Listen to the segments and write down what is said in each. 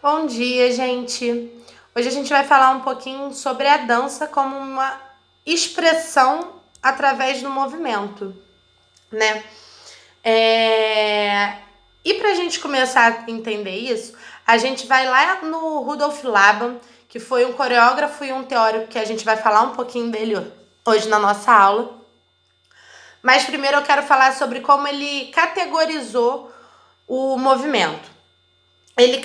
Bom dia, gente. Hoje a gente vai falar um pouquinho sobre a dança como uma expressão através do movimento, né? E para a gente começar a entender isso, a gente vai lá no Rudolf Laban, que foi um coreógrafo e um teórico que a gente vai falar um pouquinho dele hoje na nossa aula. Mas primeiro eu quero falar sobre como ele categorizou o movimento. Ele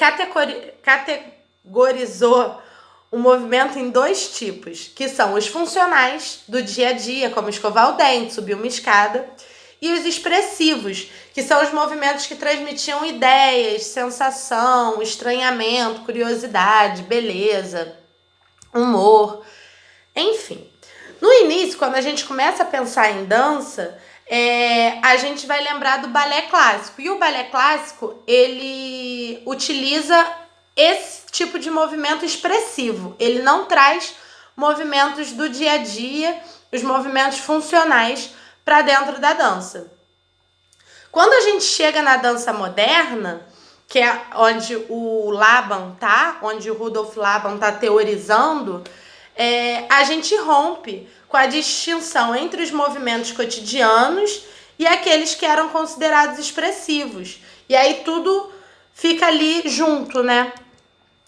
categorizou o movimento em dois tipos, que são os funcionais, do dia a dia, como escovar o dente, subir uma escada, e os expressivos, que são os movimentos que transmitiam ideias, sensação, estranhamento, curiosidade, beleza, humor, enfim. No início, quando a gente começa a pensar em dança, a gente vai lembrar do balé clássico. E o balé clássico, ele utiliza esse tipo de movimento expressivo. Ele não traz movimentos do dia a dia, os movimentos funcionais para dentro da dança. Quando a gente chega na dança moderna, que é onde o Laban tá, onde o Rudolf Laban tá teorizando, a gente rompe com a distinção entre os movimentos cotidianos e aqueles que eram considerados expressivos. E aí tudo fica ali junto, né?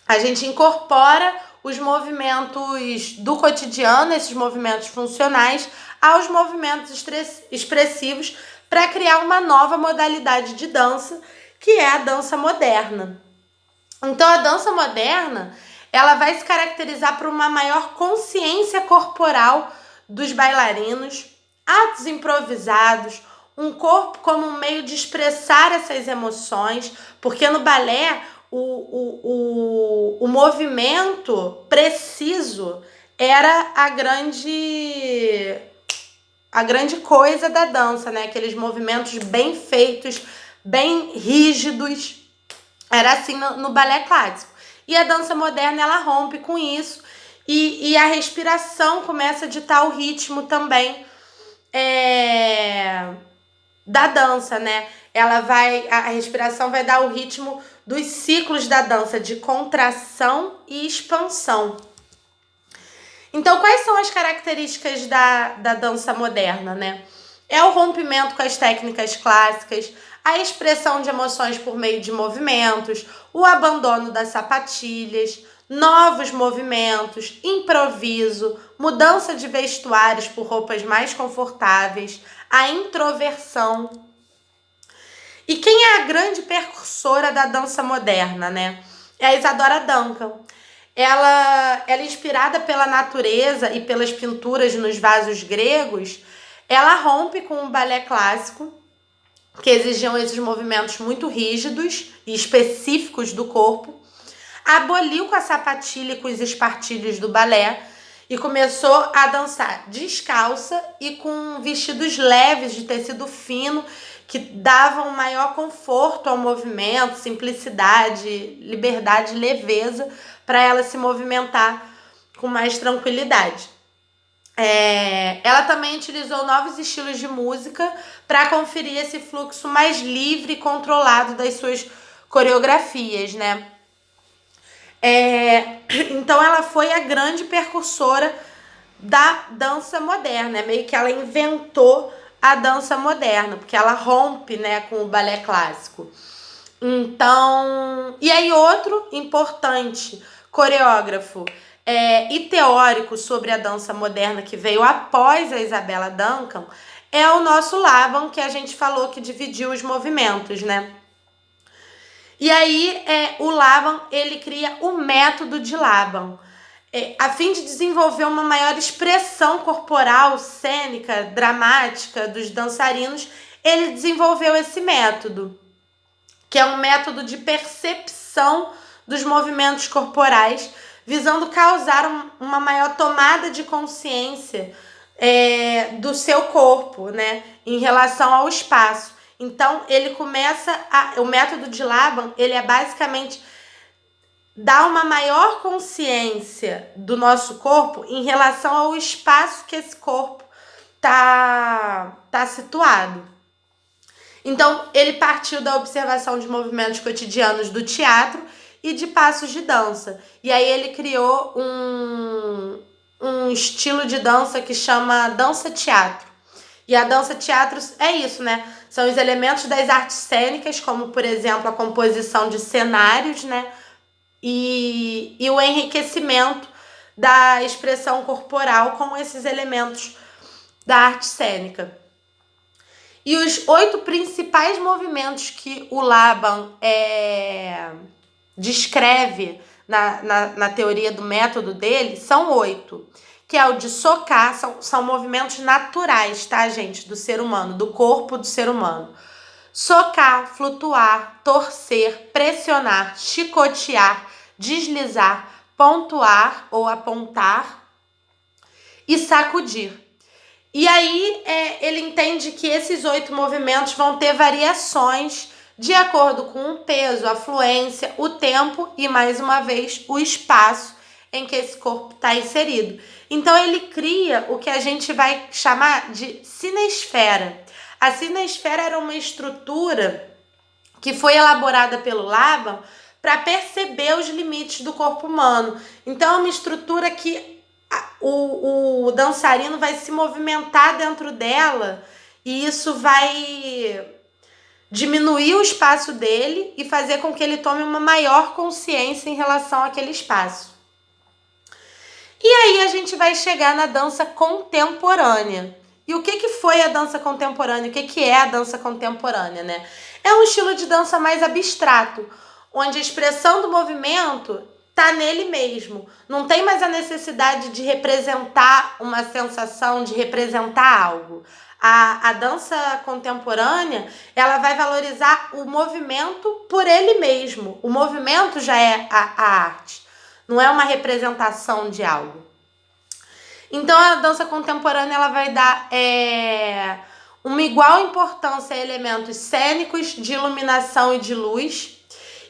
A gente incorpora os movimentos do cotidiano, esses movimentos funcionais, aos movimentos expressivos para criar uma nova modalidade de dança, que é a dança moderna. Então, a dança moderna, ela vai se caracterizar por uma maior consciência corporal dos bailarinos, atos improvisados, um corpo como um meio de expressar essas emoções, porque no balé o movimento preciso era a grande coisa da dança, né? Aqueles movimentos bem feitos, bem rígidos. Era assim no balé clássico. E a dança moderna, ela rompe com isso. E a respiração começa a ditar o ritmo também da dança, né? A respiração vai dar o ritmo dos ciclos da dança, de contração e expansão. Então, quais são as características da dança moderna, né? É o rompimento com as técnicas clássicas, a expressão de emoções por meio de movimentos, o abandono das sapatilhas, novos movimentos, improviso, mudança de vestuários por roupas mais confortáveis, a introversão. E quem é a grande precursora da dança moderna, né? É a Isadora Duncan. Ela é inspirada pela natureza e pelas pinturas nos vasos gregos. Ela rompe com o balé clássico, que exigiam esses movimentos muito rígidos e específicos do corpo. Aboliu com a sapatilha e com os espartilhos do balé e começou a dançar descalça e com vestidos leves de tecido fino que davam maior conforto ao movimento, simplicidade, liberdade, leveza para ela se movimentar com mais tranquilidade. Ela também utilizou novos estilos de música para conferir esse fluxo mais livre e controlado das suas coreografias, né? Então ela foi a grande precursora da dança moderna, meio que ela inventou a dança moderna, porque ela rompe, né, com o balé clássico. Então, e aí outro importante coreógrafo e teórico sobre a dança moderna que veio após a Isabella Duncan é o nosso Laban, que a gente falou que dividiu os movimentos, né? E aí o Laban, ele cria o método de Laban, a fim de desenvolver uma maior expressão corporal, cênica, dramática dos dançarinos. Ele desenvolveu esse método, que é um método de percepção dos movimentos corporais, visando causar uma maior tomada de consciência do seu corpo, né, em relação ao espaço. Então, o método de Laban, ele é basicamente dar uma maior consciência do nosso corpo em relação ao espaço que esse corpo tá situado. Então, ele partiu da observação de movimentos cotidianos do teatro e de passos de dança. E aí ele criou um estilo de dança que chama dança-teatro. E a dança-teatro é isso, né? São os elementos das artes cênicas, como, por exemplo, a composição de cenários, né? E o enriquecimento da expressão corporal com esses elementos da arte cênica. E os 8 principais movimentos que o Laban descreve na teoria do método dele são 8. Que é o de socar, são movimentos naturais, tá, gente? Do ser humano, do corpo do ser humano. Socar, flutuar, torcer, pressionar, chicotear, deslizar, pontuar ou apontar e sacudir. E aí ele entende que esses 8 movimentos vão ter variações de acordo com o peso, a fluência, o tempo e, mais uma vez, o espaço em que esse corpo está inserido. Então ele cria o que a gente vai chamar de cinesfera. A cinesfera era uma estrutura que foi elaborada pelo Laban para perceber os limites do corpo humano. Então é uma estrutura que o dançarino vai se movimentar dentro dela e isso vai diminuir o espaço dele e fazer com que ele tome uma maior consciência em relação àquele espaço. E aí a gente vai chegar na dança contemporânea. E o que foi a dança contemporânea? O que é a dança contemporânea, né? É um estilo de dança mais abstrato, onde a expressão do movimento tá nele mesmo. Não tem mais a necessidade de representar uma sensação, de representar algo. A dança contemporânea, ela vai valorizar o movimento por ele mesmo. O movimento já é a arte. Não é uma representação de algo. Então a dança contemporânea ela vai dar uma igual importância a elementos cênicos, de iluminação e de luz.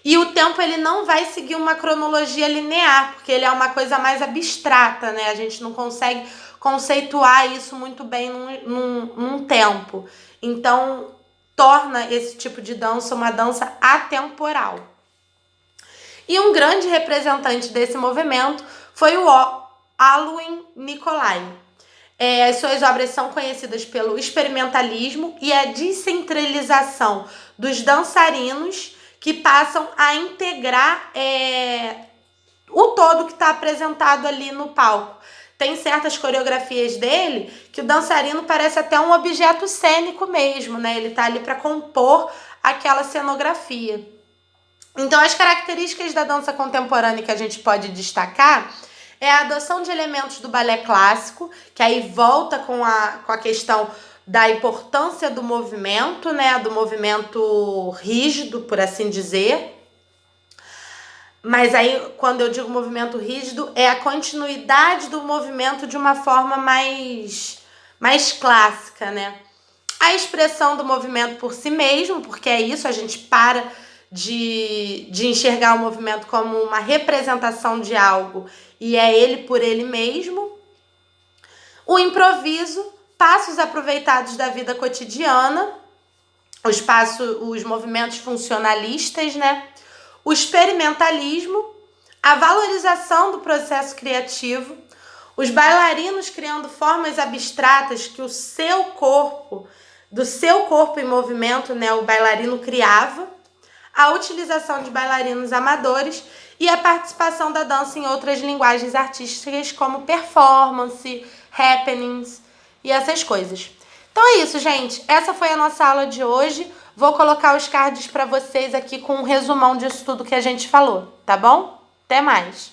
E o tempo ele não vai seguir uma cronologia linear, porque ele é uma coisa mais abstrata, né? A gente não consegue conceituar isso muito bem num tempo. Então torna esse tipo de dança uma dança atemporal. E um grande representante desse movimento foi o Alwin Nicolai. As suas obras são conhecidas pelo experimentalismo e a descentralização dos dançarinos que passam a integrar o todo que está apresentado ali no palco. Tem certas coreografias dele que o dançarino parece até um objeto cênico mesmo, né? Ele está ali para compor aquela cenografia. Então, as características da dança contemporânea que a gente pode destacar é a adoção de elementos do balé clássico, que aí volta com a questão da importância do movimento, né? Do movimento rígido, por assim dizer. Mas aí, quando eu digo movimento rígido, é a continuidade do movimento de uma forma mais clássica, né? A expressão do movimento por si mesmo, porque é isso, a gente para de enxergar o movimento como uma representação de algo e é ele por ele mesmo. O improviso, passos aproveitados da vida cotidiana, os movimentos funcionalistas, né? O experimentalismo, a valorização do processo criativo, os bailarinos criando formas abstratas que do seu corpo em movimento, né, o bailarino criava, a utilização de bailarinos amadores e a participação da dança em outras linguagens artísticas como performance, happenings e essas coisas. Então é isso, gente. Essa foi a nossa aula de hoje. Vou colocar os cards para vocês aqui com um resumão disso tudo que a gente falou, tá bom? Até mais!